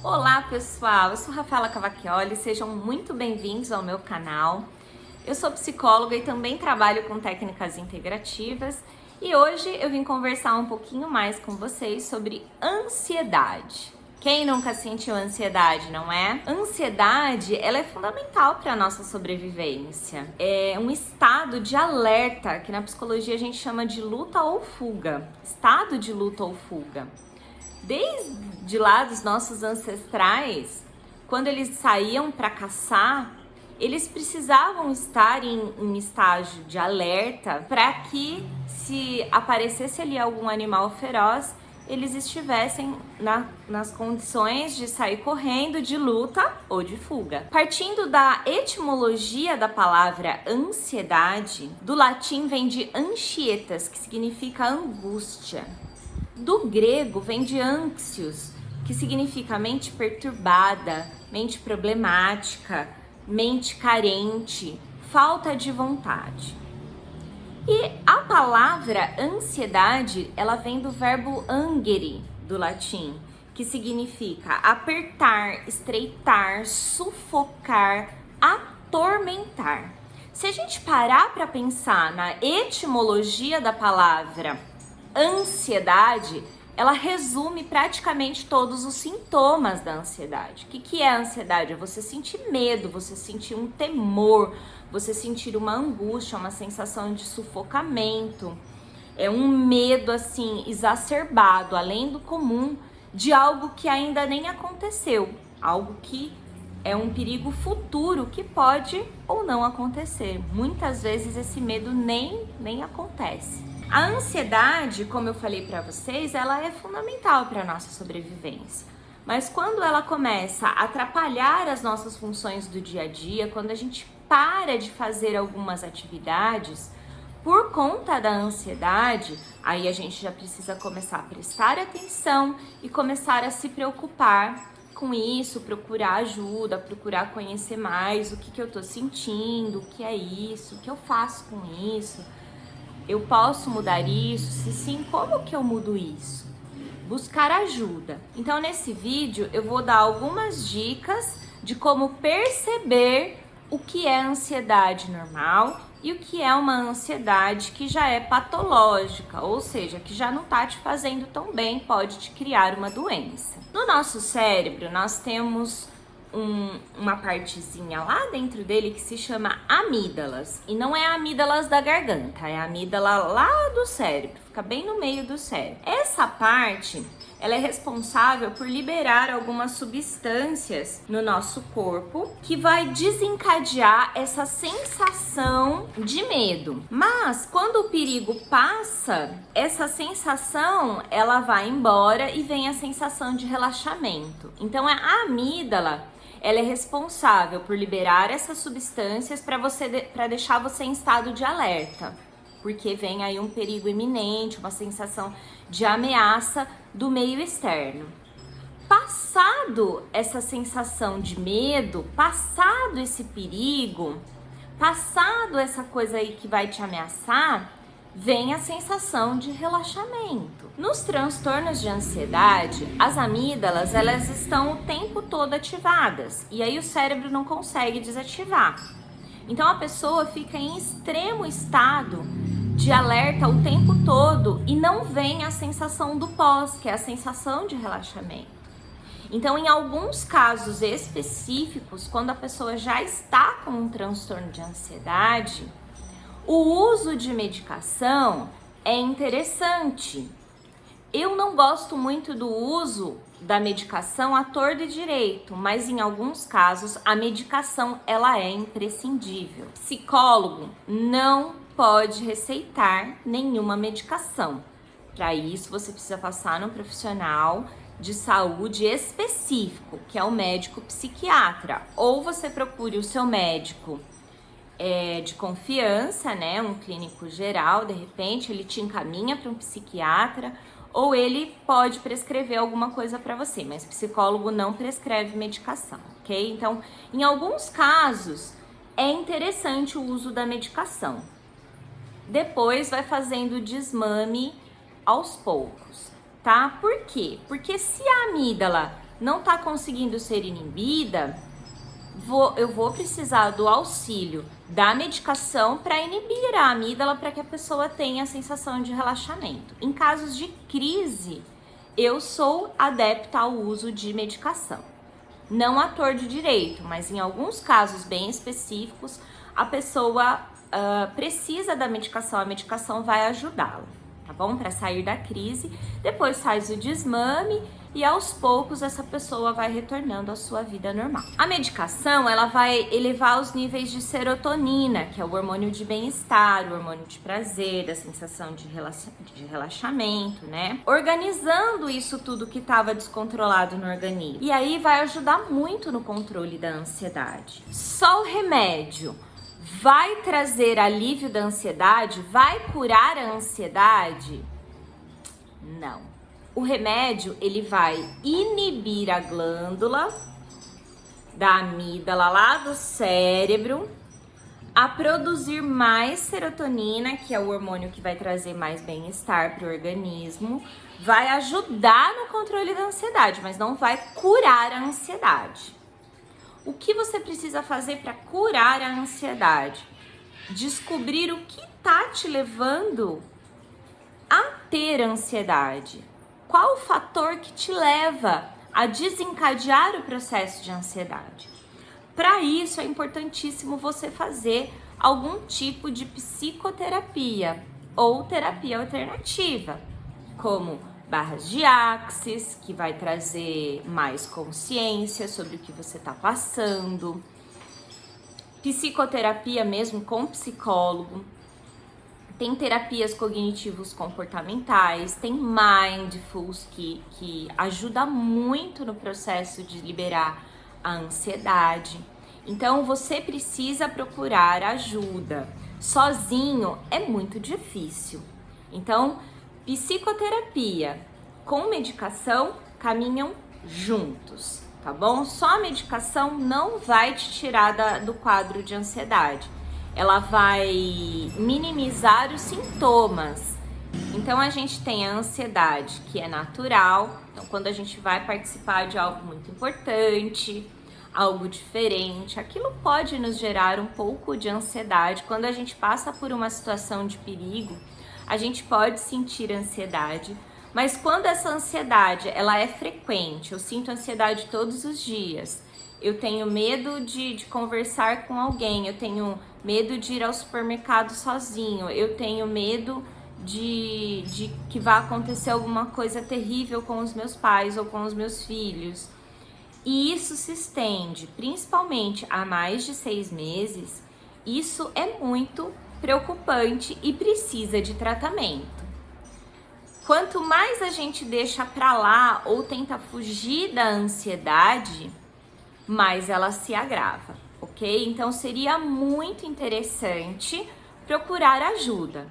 Olá pessoal, eu sou Rafaela Cavacchioli, sejam muito bem-vindos ao meu canal. Eu sou psicóloga e também trabalho com técnicas integrativas e hoje eu vim conversar um pouquinho mais com vocês sobre ansiedade. Quem nunca sentiu ansiedade, não é? Ansiedade, ela é fundamental para a nossa sobrevivência. É um estado de alerta, que na psicologia a gente chama de luta ou fuga. Estado de luta ou fuga. Desde lá dos nossos ancestrais, quando eles saíam para caçar, eles precisavam estar em estágio de alerta para que, se aparecesse ali algum animal feroz, eles estivessem nas condições de sair correndo de luta ou de fuga. Partindo da etimologia da palavra ansiedade, do latim vem de anxietas, que significa angústia. Do grego vem de anxios, que significa mente perturbada, mente problemática, mente carente, falta de vontade. E a palavra ansiedade, ela vem do verbo angere, do latim, que significa apertar, estreitar, sufocar, atormentar. Se a gente parar para pensar na etimologia da palavra ansiedade, ela resume praticamente todos os sintomas da ansiedade. O que é a ansiedade? É você sentir medo, você sentir um temor, você sentir uma angústia, uma sensação de sufocamento. É um medo assim exacerbado, além do comum, de algo que ainda nem aconteceu, algo que é um perigo futuro que pode ou não acontecer. Muitas vezes esse medo nem acontece. A ansiedade, como eu falei para vocês, ela é fundamental para a nossa sobrevivência. Mas quando ela começa a atrapalhar as nossas funções do dia a dia, quando a gente para de fazer algumas atividades por conta da ansiedade, aí a gente já precisa começar a prestar atenção e começar a se preocupar com isso, procurar ajuda, procurar conhecer mais o que eu tô sentindo, o que é isso, o que eu faço com isso. Eu posso mudar isso? Se sim, como que eu mudo isso? Buscar ajuda. Então, nesse vídeo, eu vou dar algumas dicas de como perceber o que é ansiedade normal e o que é uma ansiedade que já é patológica, ou seja, que já não tá te fazendo tão bem, pode te criar uma doença. No nosso cérebro, nós temos uma partezinha lá dentro dele que se chama amígdalas. E não é amígdalas da garganta, é a amígdala lá do cérebro, fica bem no meio do cérebro. Essa parte, ela é responsável por liberar algumas substâncias no nosso corpo que vai desencadear essa sensação de medo. Mas quando o perigo passa, essa sensação ela vai embora e vem a sensação de relaxamento. Então a amígdala, ela é responsável por liberar essas substâncias para deixar você em estado de alerta, porque vem aí um perigo iminente, uma sensação de ameaça do meio externo. Passado essa sensação de medo, passado esse perigo, passado essa coisa aí que vai te ameaçar, vem a sensação de relaxamento. Nos transtornos de ansiedade, as amígdalas, elas estão o tempo todo ativadas e aí o cérebro não consegue desativar. Então a pessoa fica em extremo estado de alerta o tempo todo e não vem a sensação do pós, que é a sensação de relaxamento. Então, em alguns casos específicos, quando a pessoa já está com um transtorno de ansiedade, o uso de medicação é interessante. Eu não gosto muito do uso da medicação à torto e direito, mas em alguns casos a medicação ela é imprescindível. Psicólogo não pode receitar nenhuma medicação. Para isso você precisa passar num profissional de saúde específico, que é o médico psiquiatra, ou você procure o seu médico de confiança, né? Um clínico geral, de repente, ele te encaminha para um psiquiatra, ou ele pode prescrever alguma coisa para você, mas psicólogo não prescreve medicação, ok? Então, em alguns casos, é interessante o uso da medicação. Depois vai fazendo o desmame aos poucos, tá? Por quê? Porque se a amígdala não está conseguindo ser inibida, eu vou precisar do auxílio da medicação para inibir a amígdala, para que a pessoa tenha a sensação de relaxamento. Em casos de crise, eu sou adepta ao uso de medicação. Não à torto direito, mas em alguns casos bem específicos, a pessoa precisa da medicação, a medicação vai ajudá-la, tá bom? Para sair da crise, depois faz o desmame e aos poucos essa pessoa vai retornando à sua vida normal. A medicação, ela vai elevar os níveis de serotonina, que é o hormônio de bem-estar, o hormônio de prazer, da sensação de relaxamento, né? Organizando isso tudo que estava descontrolado no organismo. E aí vai ajudar muito no controle da ansiedade. Só o remédio vai trazer alívio da ansiedade? Vai curar a ansiedade? Não. O remédio, ele vai inibir a glândula da amígdala lá do cérebro a produzir mais serotonina, que é o hormônio que vai trazer mais bem-estar para o organismo, vai ajudar no controle da ansiedade, mas não vai curar a ansiedade. O que você precisa fazer para curar a ansiedade? Descobrir o que está te levando a ter ansiedade. Qual o fator que te leva a desencadear o processo de ansiedade? Para isso, é importantíssimo você fazer algum tipo de psicoterapia ou terapia alternativa, como barras de Axis, que vai trazer mais consciência sobre o que você está passando, psicoterapia mesmo com psicólogo. Tem terapias cognitivos comportamentais, tem mindfulness que ajuda muito no processo de liberar a ansiedade. Então você precisa procurar ajuda. Sozinho é muito difícil. Então, psicoterapia com medicação caminham juntos, tá bom? Só a medicação não vai te tirar do quadro de ansiedade. Ela vai minimizar os sintomas. Então a gente tem a ansiedade, que é natural. Então quando a gente vai participar de algo muito importante, algo diferente, aquilo pode nos gerar um pouco de ansiedade. Quando a gente passa por uma situação de perigo, a gente pode sentir ansiedade. Mas quando essa ansiedade ela é frequente, eu sinto ansiedade todos os dias, eu tenho medo de conversar com alguém, eu tenho medo de ir ao supermercado sozinho, eu tenho medo de que vá acontecer alguma coisa terrível com os meus pais ou com os meus filhos. E isso se estende principalmente há mais de 6 meses, isso é muito preocupante e precisa de tratamento. Quanto mais a gente deixa pra lá ou tenta fugir da ansiedade, mais ela se agrava, ok? Então seria muito interessante procurar ajuda.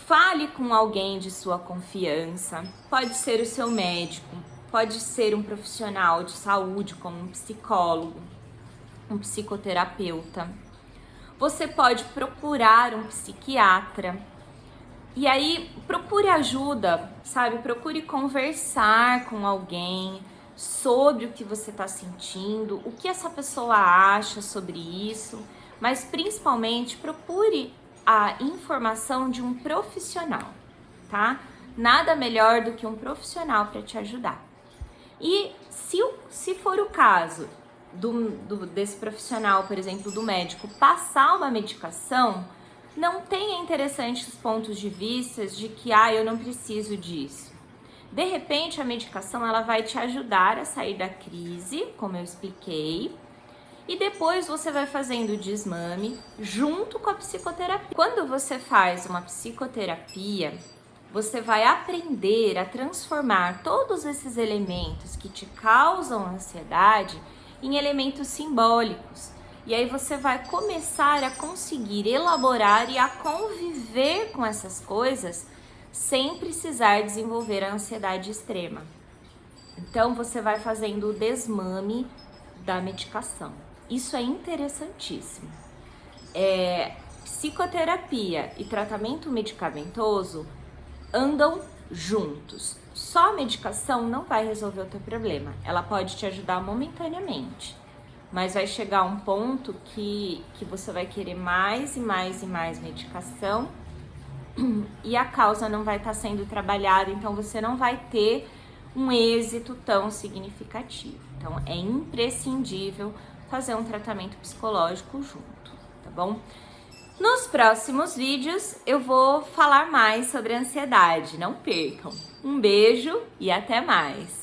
Fale com alguém de sua confiança, pode ser o seu médico, pode ser um profissional de saúde, como um psicólogo, um psicoterapeuta. Você pode procurar um psiquiatra. E aí, procure ajuda, sabe? Procure conversar com alguém sobre o que você está sentindo, o que essa pessoa acha sobre isso, mas principalmente procure a informação de um profissional, tá? Nada melhor do que um profissional para te ajudar. E se for o caso desse profissional, por exemplo, do médico, passar uma medicação, não tenha interessantes pontos de vista de que eu não preciso disso. De repente, a medicação ela vai te ajudar a sair da crise, como eu expliquei, e depois você vai fazendo o desmame junto com a psicoterapia. Quando você faz uma psicoterapia, você vai aprender a transformar todos esses elementos que te causam ansiedade em elementos simbólicos. E aí você vai começar a conseguir elaborar e a conviver com essas coisas sem precisar desenvolver a ansiedade extrema. Então você vai fazendo o desmame da medicação. Isso é interessantíssimo. Psicoterapia e tratamento medicamentoso andam juntos. Só a medicação não vai resolver o teu problema. Ela pode te ajudar momentaneamente, mas vai chegar um ponto que você vai querer mais e mais e mais medicação e a causa não vai estar sendo trabalhada, então você não vai ter um êxito tão significativo. Então é imprescindível fazer um tratamento psicológico junto, tá bom? Nos próximos vídeos eu vou falar mais sobre a ansiedade, não percam. Um beijo e até mais!